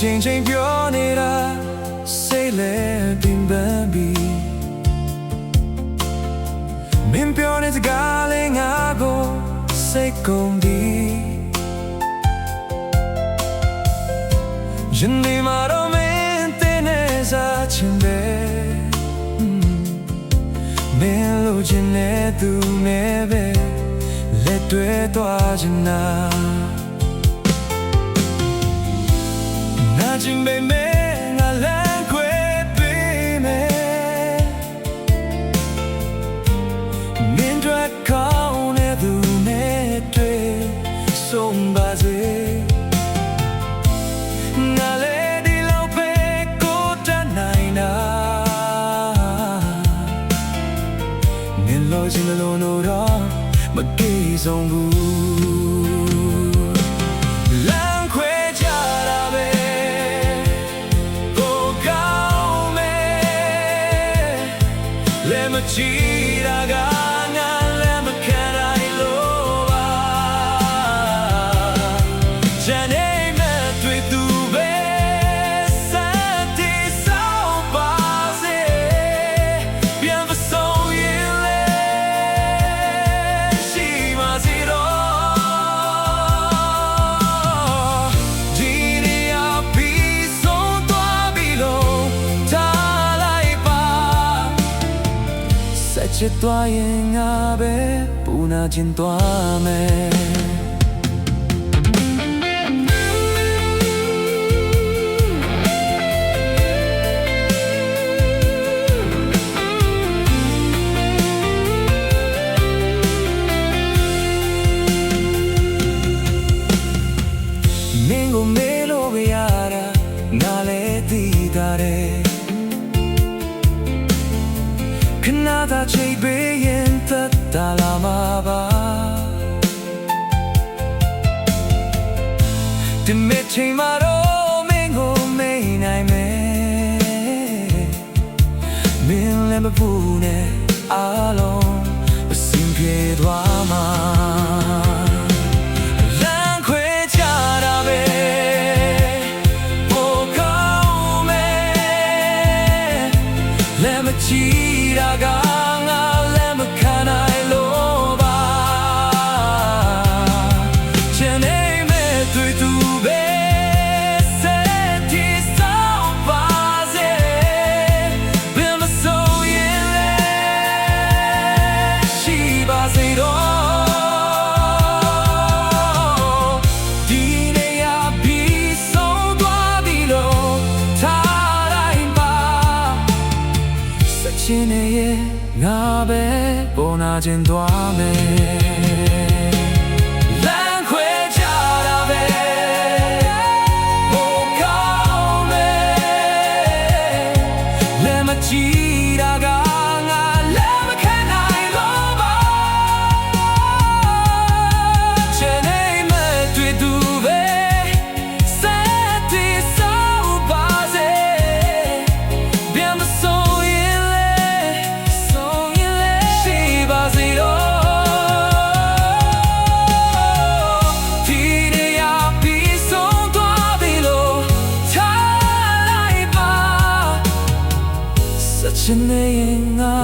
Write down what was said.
ချိန်ပြောနေတာစိတ်လည်းပင်ပန်းပြီးမင်းပြောတဲ့စကားလေးငါကိုစိတ်ကုန်ပြီးရင်ဒီမှာတော့မင်းတင်နေစားချင်တယ်မင်းလိုချင်တဲ့သူနဲ့ပဲလက်တွေ့သွားချင်တာနာကျင်ပေမဲ့ငါလမ်းခွဲပေးမယ်မင်းတို့ကောင်းတဲ့သူနဲ့တွေ့ဆုံးပါစေငါလည်းဒီလောက်ပဲကိုတတ်နိုင်တာမင်းလိုချင်လို့တော့မပြေဆုံးဘူးချီတာကငါလည်းမခံနိုင်လို့ပါဂျန်နေမဲ့တွေ့သူပဲစတဲ့ဆောက်ပါစေပြန်မဆုံးရင်လေရှိမစီတော့ဒီနေရာပြီးဆုံးသွားပြီလို့ထားလိုက်ပါချစ်သွားရင်ငါပဲပူနာကျင်သွားမယ်မင်းကိုမေးလို့ရတာငါလည်းသိတာတယ်ခဏသာချိန်ပေးရင်သက်သာလာမှာပါဒီမဲ့ချိန်မှာတော့မင်းကိုမေးနိုင်မယ်မင်းလည်းမပူနဲ့အားလုံးအစင်ပြေသွားမှာလမ်းခွဲကြတာပဲပိုကောင်းမယ်လည်းမချီတာကငါလည်းမခံနိုင်လို့ပါချင်နေမဲ့တွေ့သူပဲစတဲ့ဒီဆောက်ပါစေဘယ်မဆုံးရင်လဲရှိပါစေတော့ဒီနေရာပြီးဆုံးသွားပြီလို့ထားလိုက်ပါစချင်နေရဲ့ငါပဲပေါ်နာကျင်သွားမယ်လမ်းခွဲကြတာပဲပိုကောင်းမယ်လက်မချီတာကငါလည်းမခံနိုင်လို့ပါချင်နေမဲ့တွေ့သူပဲစတဲ့ဆောက်ပါစေပြန်မဆုံးရင်ရှိပါစေတော့ဒီနေရာပြီးဆုံးသွားပြီလို့ထားလိုက်ပါစချင်နေငါ